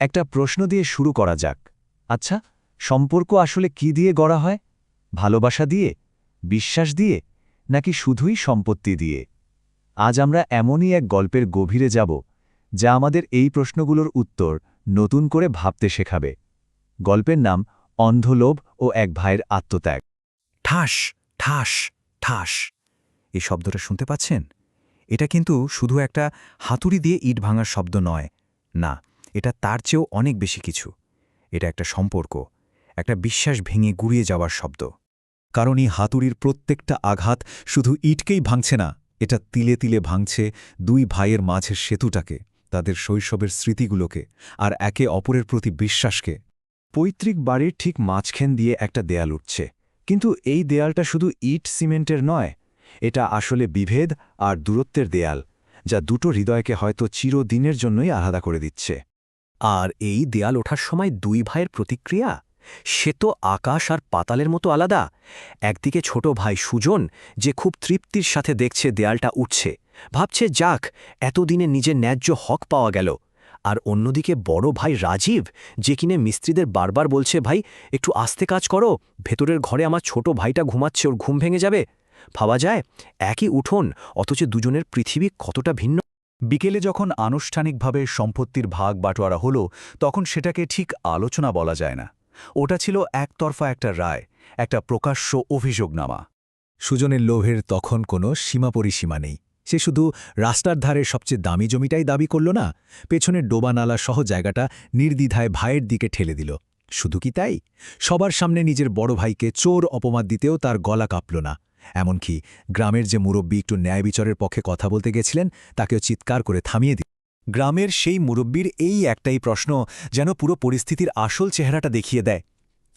একটা প্রশ্ন দিয়ে শুরু করা যাক। আচ্ছা, সম্পর্ক আসলে কি দিয়ে গড়া হয়? ভালোবাসা দিয়ে, বিশ্বাস দিয়ে, নাকি শুধুই সম্পত্তি দিয়ে? আজ আমরা এমনই এক গল্পের গভীরে যাব যা আমাদের এই প্রশ্নগুলোর উত্তর নতুন করে ভাবতে শেখাবে। গল্পের নাম অন্ধলোভ ও এক ভাইয়ের আত্মত্যাগ। ঠাস ঠাস ঠাস এই শব্দটা শুনতে পাচ্ছেন? এটা কিন্তু শুধু একটা হাতুড়ি দিয়ে ইট ভাঙার শব্দ নয়। না, এটা তার চেয়েও অনেক বেশি কিছু। এটা একটা সম্পর্ক, একটা বিশ্বাস ভেঙে গুড়িয়ে যাওয়ার শব্দ। কারণ এই হাতুড়ির প্রত্যেকটা আঘাত শুধু ইটকেই ভাঙছে না, এটা তিলে তিলে ভাঙছে দুই ভাইয়ের মাঝের সেতুটাকে, তাদের শৈশবের স্মৃতিগুলোকে, আর একে অপরের প্রতি বিশ্বাসকে। পৈতৃক বাড়ির ঠিক মাঝখান দিয়ে একটা দেয়াল উঠছে, কিন্তু এই দেয়ালটা শুধু ইট সিমেন্টের নয়, এটা আসলে বিভেদ আর দূরত্বের দেয়াল, যা দুটো হৃদয়কে হয়তো চিরদিনের জন্যই আলাদা করে দিচ্ছে। আর এই দেয়াল ওঠার সময় দুই ভাইয়ের প্রতিক্রিয়া, সে তো আকাশ আর পাতালের মতো আলাদা। একদিকে ছোট ভাই সুজন, যে খুব তৃপ্তির সাথে দেখছে দেয়ালটা উঠছে, ভাবছে যাক, এতদিনে নিজের ন্যায্য হক পাওয়া গেল। আর অন্যদিকে বড় ভাই রাজীব, যে কিনে মিস্ত্রিদের বারবার বলছে, ভাই একটু আস্তে কাজ করো, ভেতরের ঘরে আমার ছোট ভাইটা ঘুমাচ্ছে, ওর ঘুম ভেঙে যাবে। ভাবা যায়, একই উঠোন, অথচ দুজনের পৃথিবী কতটা ভিন্ন। বিকেলে যখন আনুষ্ঠানিকভাবে সম্পত্তির ভাগ বাটোয়ারা হলো, তখন সেটাকে ঠিক আলোচনা বলা যায় না। ওটা ছিল একতরফা একটা রায়, একটা প্রকাশ্য অভিযোগনামা। সুজনের লোভের তখন কোনো সীমা নেই। সে শুধু রাস্তার ধারের সবচেয়ে দামি জমিটাই দাবি করল না, পেছনের ডোবানালা সহ জায়গাটা নির্দ্বিধায় ভাইয়ের দিকে ঠেলে দিল। শুধু কি তাই, সবার সামনে নিজের বড় ভাইকে চোর অপবাদ দিতেও তার গলা কাঁপল না। এমনকি গ্রামের যে মুরব্বী একটু ন্যায় বিচারের পক্ষে কথা বলতে গেছিলেন, তাকেও চিৎকার করে থামিয়ে দিল। গ্রামের সেই মুরব্বীর এই একটাই প্রশ্ন যেন পুরো পরিস্থিতির আসল চেহারাটা দেখিয়ে দেয়।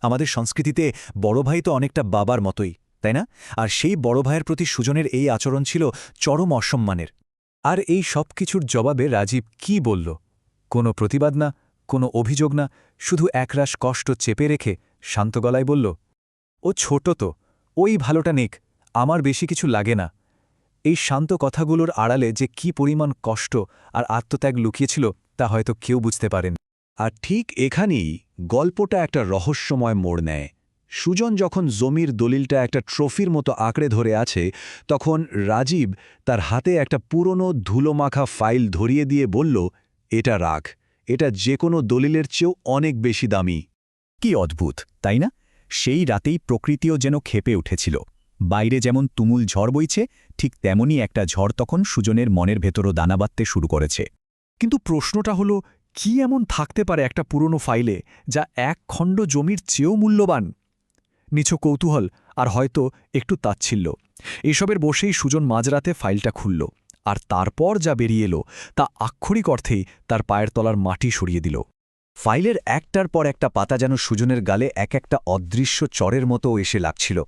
আমাদের সংস্কৃতিতে বড় ভাই তো অনেকটা বাবার মতোই, তাই না? আর সেই বড় ভাইয়ের প্রতি সুজনের এই আচরণ ছিল চরম অসম্মানের। আর এই সব কিছুর জবাবে রাজীব কি বলল? কোনো প্রতিবাদ না, কোনো অভিযোগ না, শুধু একরাশ কষ্ট চেপে রেখে শান্ত গলায় বলল, ও ছোট তো, ওই ভালোটা নেক, আমার বেশি কিছু লাগে না। এই শান্ত কথাগুলোর আড়ালে যে কি পরিমাণ কষ্ট আর আত্মত্যাগ লুকিয়েছিল তা হয়তো কেউ বুঝতে পারেন। আর ঠিক এখানেই গল্পটা একটা রহস্যময় মোড় নেয়। সুজন যখন জমির দলিলটা একটা ট্রফির মতো আঁকড়ে ধরে আছে, তখন রাজীব তার হাতে একটা পুরনো ধুলোমাখা ফাইল ধরিয়ে দিয়ে বলল, এটা রাখ, এটা যে কোনো দলিলের চেয়েও অনেক বেশি দামি। কি অদ্ভুত, তাই না? সেই রাতেই প্রকৃতিও যেন ক্ষেপে উঠেছিল। বাইরে যেমন তুমুল ঝড় বইছে, ঠিক তেমনই একটা ঝড় তখন সুজনের মনের ভেতরও দানা বাঁধতে শুরু করেছে। কিন্তু প্রশ্নটা হলো, কি এমন থাকতে পারে একটা পুরনো ফাইলে যা এক খণ্ড জমির চেয়েও মূল্যবান? নিছক কৌতূহল আর হয়তো একটু তাচ্ছিল্য, এসবের বসেই সুজন মাঝরাতে ফাইলটা খুলল। আর তারপর যা বেরিয়ে এলো তা আক্ষরিক অর্থেই তার পায়ের তলার মাটি সরিয়ে দিল। ফাইলের একটার পর একটা পাতা যেন সুজনের গালে এক একটা অদৃশ্য চরের মতো এসে লাগছিল।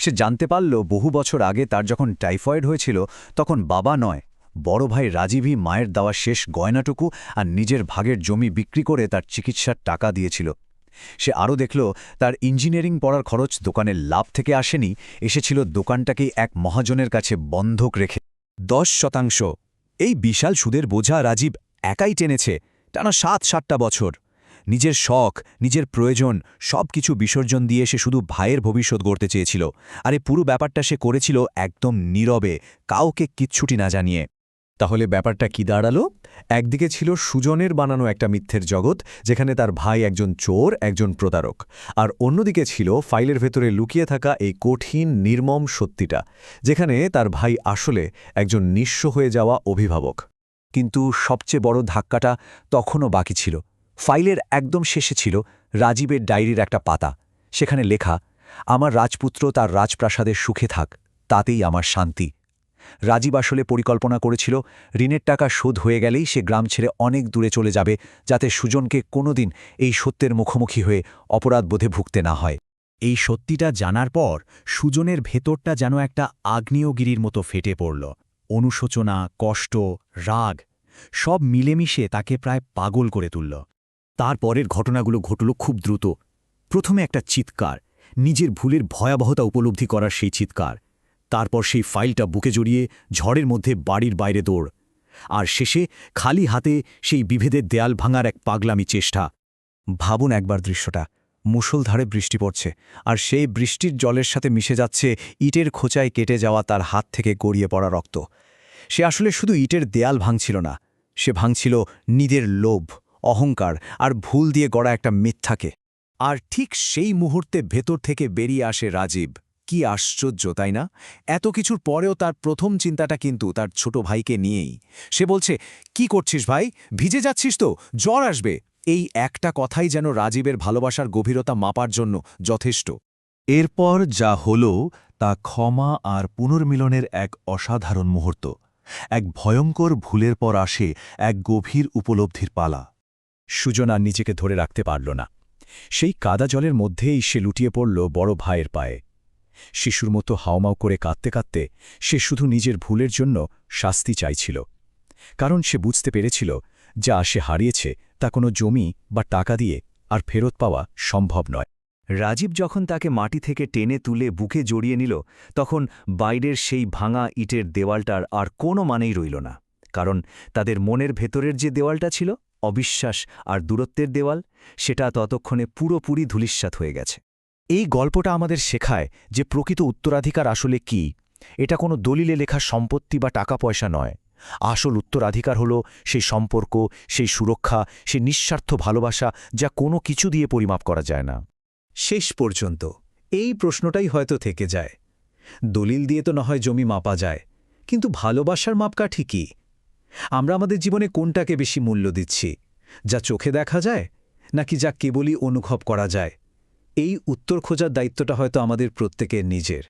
সে জানতে পারল বহু বছর আগে তার যখন টাইফয়েড হয়েছিল, তখন বাবা নয়, বড় ভাই রাজীবই মায়ের দেওয়া শেষ গয়নাটুকু আর নিজের ভাগের জমি বিক্রি করে তার চিকিৎসার টাকা দিয়েছিল। সে আরও দেখল, তার ইঞ্জিনিয়ারিং পড়ার খরচ দোকানের লাভ থেকে আসেনি, এসেছিল দোকানটাকেই এক মহাজনের কাছে বন্ধক রেখে। 10%, এই বিশাল সুদের বোঝা রাজীব একাই টেনেছে টানা 7-7টা বছর। নিজের শখ, নিজের প্রয়োজন সব কিছু বিসর্জন দিয়ে সে শুধু ভাইয়ের ভবিষ্যৎ গড়তে চেয়েছিল। আর এই পুরো ব্যাপারটা সে করেছিল একদম নীরবে, কাউকে কিচ্ছুটি না জানিয়ে। তাহলে ব্যাপারটা কি দাঁড়ালো? একদিকে ছিল সুজনের বানানো একটা মিথ্যের জগৎ, যেখানে তার ভাই একজন চোর, একজন প্রতারক। আর অন্যদিকে ছিল ফাইলের ভেতরে লুকিয়ে থাকা এই কঠিন নির্মম সত্যিটা, যেখানে তার ভাই আসলে একজন নিঃস্ব হয়ে যাওয়া অভিভাবক। কিন্তু সবচেয়ে বড় ধাক্কাটা তখনও বাকি ছিল। ফাইলের একদম শেষে ছিল রাজীবের ডায়েরির একটা পাতা। সেখানে লেখা, আমার রাজপুত্র তার রাজপ্রাসাদের সুখে থাক, তাতেই আমার শান্তি। রাজীব আসলে পরিকল্পনা করেছিল, ঋণের টাকা শোধ হয়ে গেলেই সে গ্রাম ছেড়ে অনেক দূরে চলে যাবে, যাতে সুজনকে কোনোদিন এই সত্যের মুখোমুখি হয়ে অপরাধবোধে ভুগতে না হয়। এই সত্যিটা জানার পর সুজনের ভেতরটা যেন একটা আগ্নেয়গিরির মতো ফেটে পড়ল। অনুশোচনা, কষ্ট, রাগ সব মিলেমিশে তাকে প্রায় পাগল করে তুলল। তারপরের ঘটনাগুলো ঘটল খুব দ্রুত। প্রথমে একটা চিৎকার, নিজের ভুলের ভয়াবহতা উপলব্ধি করার সেই চিৎকার। তারপর সেই ফাইলটা বুকে জড়িয়ে ঝড়ের মধ্যে বাড়ির বাইরে দৌড়। আর শেষে খালি হাতে সেই বিভেদের দেয়াল ভাঙার এক পাগলামি চেষ্টা। ভাবুন একবার দৃশ্যটা, মুষলধারে বৃষ্টি পড়ছে, আর সেই বৃষ্টির জলের সাথে মিশে যাচ্ছে ইটের খোঁচায় কেটে যাওয়া তার হাত থেকে গড়িয়ে পড়া রক্ত। সে আসলে শুধু ইটের দেয়াল ভাঙছিল না, সে ভাঙছিল নিজের লোভ, অহংকার আর ভুল দিয়ে গড়া একটা মিথ্যাকে। আর ঠিক সেই মুহূর্তে ভেতর থেকে বেরিয়ে আসে রাজীব। কি আশ্চর্য, তাই না? এত কিছুর পরেও তার প্রথম চিন্তাটা কিন্তু তার ছোট ভাইকে নিয়েই। সে বলছে, কি করছিস ভাই, ভিজে যাচ্ছিস তো, জ্বর আসবে। এই একটা কথাই যেন রাজীবের ভালোবাসার গভীরতা মাপার জন্য যথেষ্ট। এরপর যা হল তা ক্ষমা আর পুনর্মিলনের এক অসাধারণ মুহূর্ত। এক ভয়ঙ্কর ভুলের পর আসে এক গভীর উপলব্ধির পালা। সুজন আর নিজেকে ধরে রাখতে পারল না। সেই কাদা জলের মধ্যেই সে লুটিয়ে পড়ল বড় ভাইয়ের পায়ে। শিশুর মতো হাওমাও করে কাঁদতে কাঁদতে সে শুধু নিজের ভুলের জন্য শাস্তি চাইছিল, কারণ সে বুঝতে পেরেছিল যা সে হারিয়েছে তা কোনো জমি বা টাকা দিয়ে আর ফেরত পাওয়া সম্ভব নয়। রাজীব যখন তাকে মাটি থেকে টেনে তুলে বুকে জড়িয়ে নিল, তখন বাইরের সেই ভাঙা ইটের দেওয়ালটার আর কোনো মানেই রইল না। কারণ তাদের মনের ভেতরের যে দেওয়ালটা ছিল, অবিশ্বাস আর দূরত্বের দেওয়াল, সেটা ততক্ষণে পুরোপুরি ধূলিস্যাৎ হয়ে গেছে। এই গল্পটা আমাদের শেখায় যে প্রকৃত উত্তরাধিকার আসলে কি। এটা কোনো দলিলে লেখা সম্পত্তি বা টাকা পয়সা নয়। আসল উত্তরাধিকার হল সেই সম্পর্ক, সেই সুরক্ষা, সেই নিঃস্বার্থ ভালোবাসা যা কোনো কিছু দিয়ে পরিমাপ করা যায় না। শেষ পর্যন্ত এই প্রশ্নটাই হয়তো থেকে যায়, দলিল দিয়ে তো না হয় জমি মাপা যায়, কিন্তু ভালোবাসার মাপকাঠি কি? আমরা আমাদের জীবনে কোনটাকে বেশি মূল্য দিচ্ছি, যা চোখে দেখা যায় নাকি যা কেবলই অনুভব করা যায়? এই উত্তর খোঁজার দায়িত্বটা হয়তো আমাদের প্রত্যেকের নিজের।